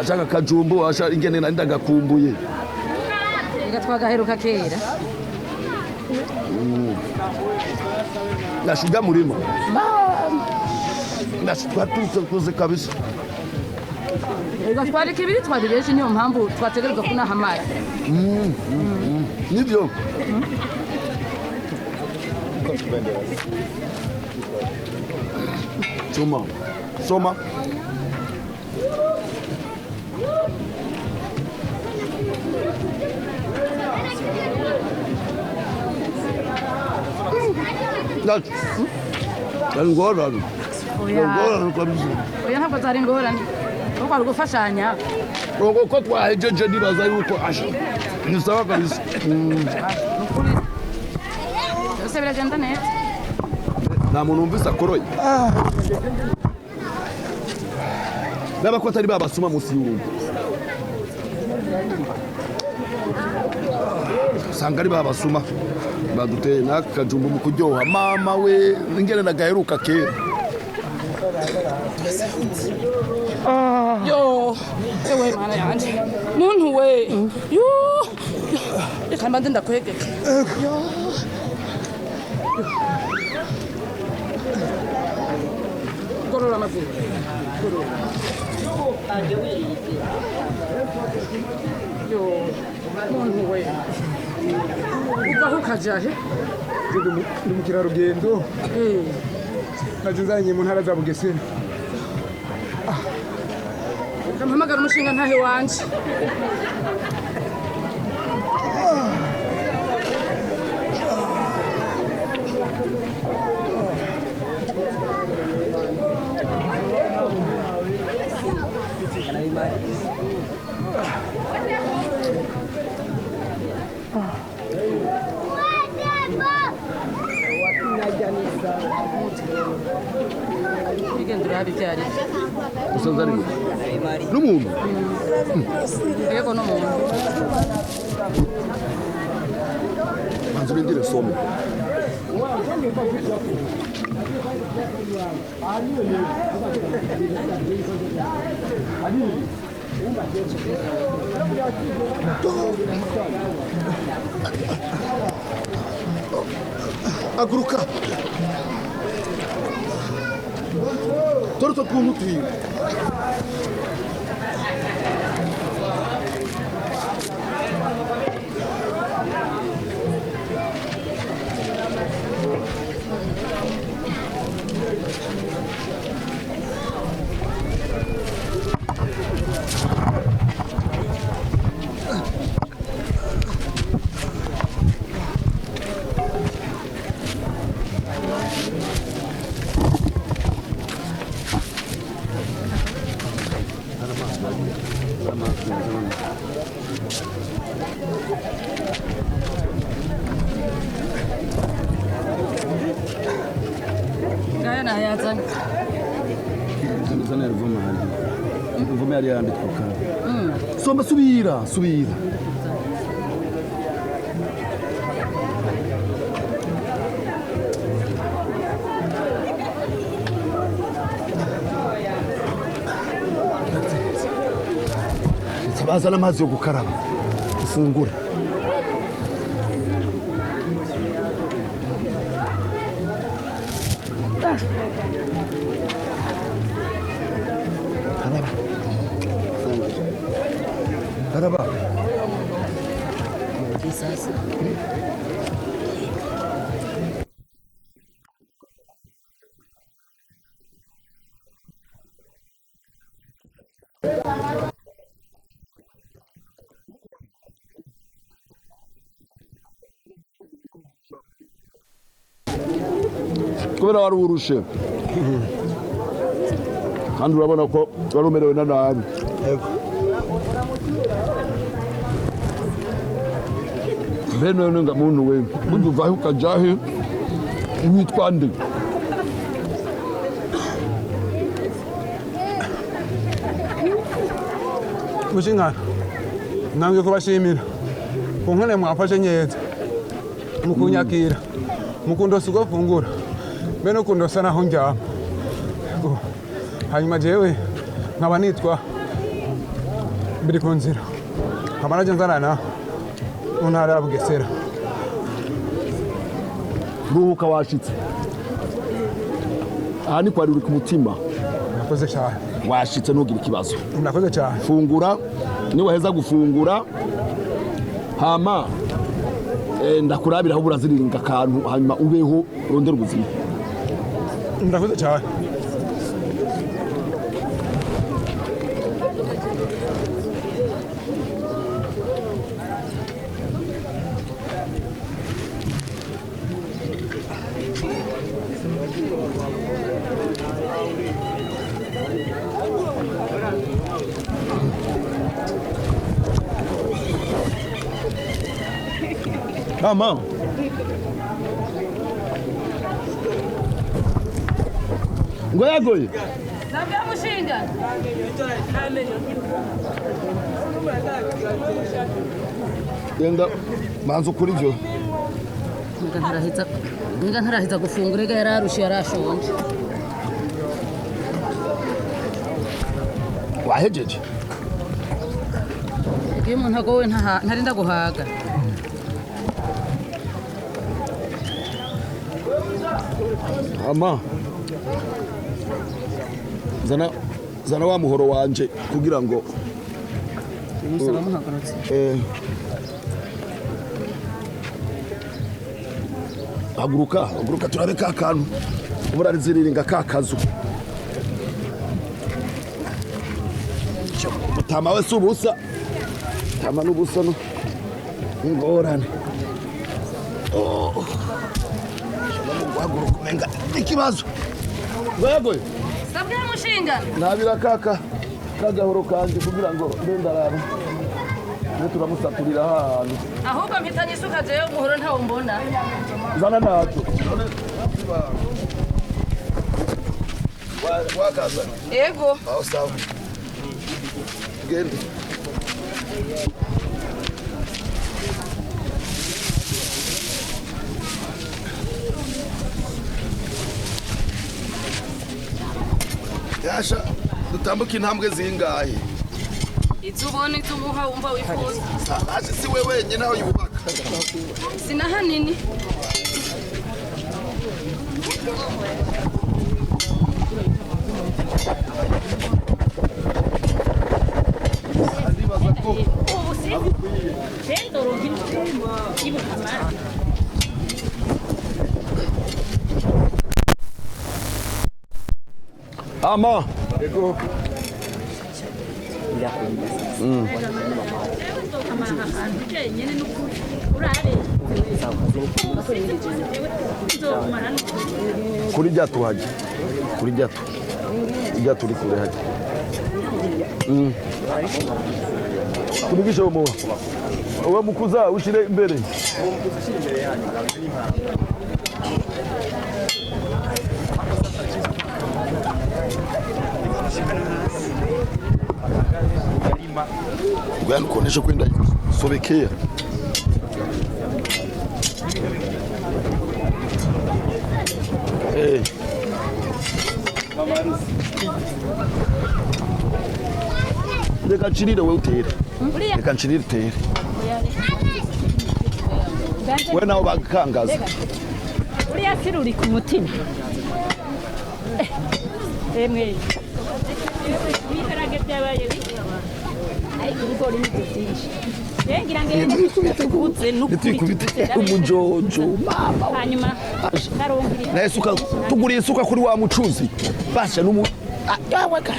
ashaka kajumbu ashaka ingene nari ndagakumbuye Ega twagaheruka kera nashuga murima nashuga tuze kabisa Ega twareka ibiri twarireje niyo mpamvu twategerezwa kunaha amazi nivyo Soma ngorane kabisa oya ntabwo zari ingorane kuko ari gufashanya ko twahejeje nibaza yuko asha ni sawa kabisa byose biragenda neza nta muntu wumvise akoroye naba ko atari babasuma munsi y'urugo usanga ari babasuma baduteye n'akajumbu mu kuryoha mama we ingene nagaheruka kera yo ewe mana yanje muntu we yo reka mbanze ndakwegeke yo gorora amaguru yo muntu we uvaho ukajahe ndi mu kirarugendo naje nzanye mu ntara za Bugesera kampamagara umushinga ntahe wanje Igendera bibyari usanzari n'umuntu yego n'umuntu banzu bindire some aguruka torto kuntu twiwe Gaya na yazanye zana ruvuma handi ruvuma yari yanditswe kandi soma subira bazana amazi yo gukaraba ufungura karaba sasa kubera wari urushe kandi urabona ko wari umerewe na nabi bene nga muntu we uvaho ukajahe witwa nde mushinga nange kubashimira kunkone mwafashe neza mukunyakira mukundosa uko fungura bene ukundosa naho njyama hanyuma jewe nkaba nitwa biri ku nzira nkaba naje nzanana mu ntara ya Bugesera. Ruhuka washitse aha ni kwari uri ku mutima. Nakoze cyane. Washitse ntugire ikibazo. Nakoze cyane. Fungura ni waheza gufungura hama ndakurabira aho buraziriringa akantu hanyuma ubeho urondera ubuzima. Ndakoze cyane. Mama. Ngoyagoye. Nabya mushinga. Yenda manzo kuri byo. Nga ntarahiza gufungura ega yararushe yarashonje. Wahejeje. Iyo umuntu agowe ntarinda guhaga. Ama zana wa muhoro wanje kugira ngo Musaba muhagurutse. haguruka turabe ka kantu burariziringa ka kazu. Mutama we subusa tama n'ubusa no ngorane. Haguruka umenga ikibazo. Ngoyagoye. Sabya mushinga. Nabira kagahoro kanje kugira ngo ndendaraba. Ne turamusaturira hano. Ahubwo mpitanye isuka jeyo umuhoro ntawo mbona. Zana nacho. Wakaza. Yego. Aho sawa. Gende. Yasha dutambuka intambwe zingahe? Izubone izumuha wumva wifuza. Aje si we wenyine aho yubaka. Sina hanini. Adibaza ko Ama. Ego. Kuri jatu haje. Kuri jatu. Jatu kure haje. Kuri gisho mo. Uwa mukuza ushire imbere. Gwani kuonesha kwenda sobekea. Reka nshirire we utere. Reka nshirire tere. We nawe bakangaza. Uriya kiruri ku mutima. Emwe. Ibiharage byabaye ariko ibigori ni byinshi. Ngira ngende kubitse Nitwikubite umujojo mama. hanyuma narongiri. Na isuka tuguriye isuka kuri wa mucuzi. Basha numu yawe ka.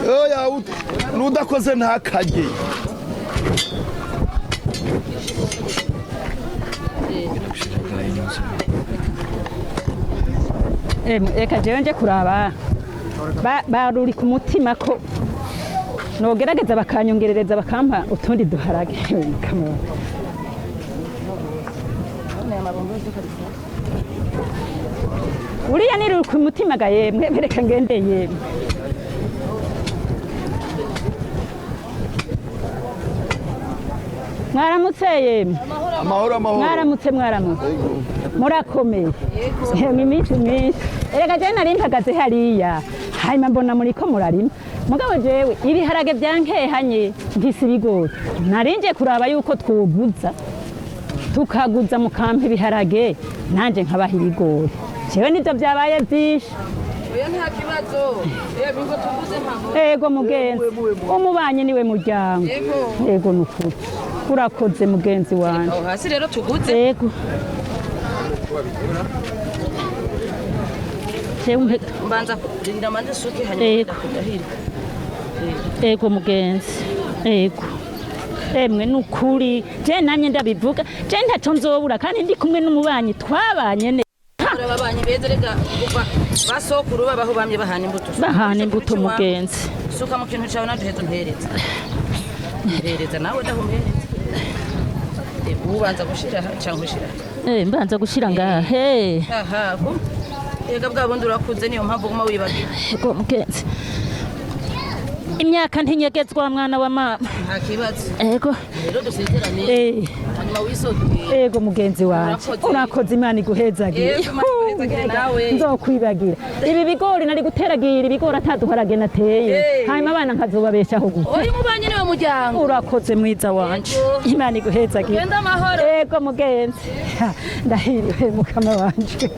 Oya nudakoze ntakaje. Eka jewe nje kuraba baruri ku mutima ko nogerageza bakanyongerereza bakampa utundi duharage. Uriya ni ku mutima ga yemwe bereka ngende yemwe. mwaramutse yemwe amahoro mwaramutse murakomeye iminsi myinshi erega jewe nari mpagaze hariya hanyuma mbona muriko murarima mugabo jewe ibiharage byankehanye ngise ibigori narinje kuraba yuko twoguza tukaguza mukampa ibiharage nanje nkabaha ibigori jewe nivyo vyabaye vyinshi oya nta kibazo bingo tuguze mpambo ego mugenzi umubanyi niwe muryango ego nukuri urakoze mugenzi wanje aho hasi rero tuguze ego mbanza kurinda manje suke hanyuma kudahira ego mugenzi ego emwe nukuri je nanye ndabivuga je ntaco nzobura kandi ndi kumwe n'umubanyi twabanye ne ababanyi beza rega kuva basokuru babaho bamye bahana imbuto mugenzi suka mu kintu cawe naduheza mpereza nawe dahumpereza ubanza gushira cyangwa ushira mbanza gushira ngahe aha ko ega bwa bundi urakuze niyo mpamvu guma wibagira ego mugenzi imyaka ntinyegezwa mwana wa mama nta kibazo ego rero dusezerane hanyuma wisogeye ego mugenzi wanje urakoze imana iguhezagiye nzokwibagira ibi bigori nari guteragira ibigori ataduharage nateye hanyuma abana nkazobabeshaho gusa oyi mubanye niwe muryango urakoze mwiza wanje imana iguhezagiye genda amahoro ego mugenzi ndahiriwe mukama wanje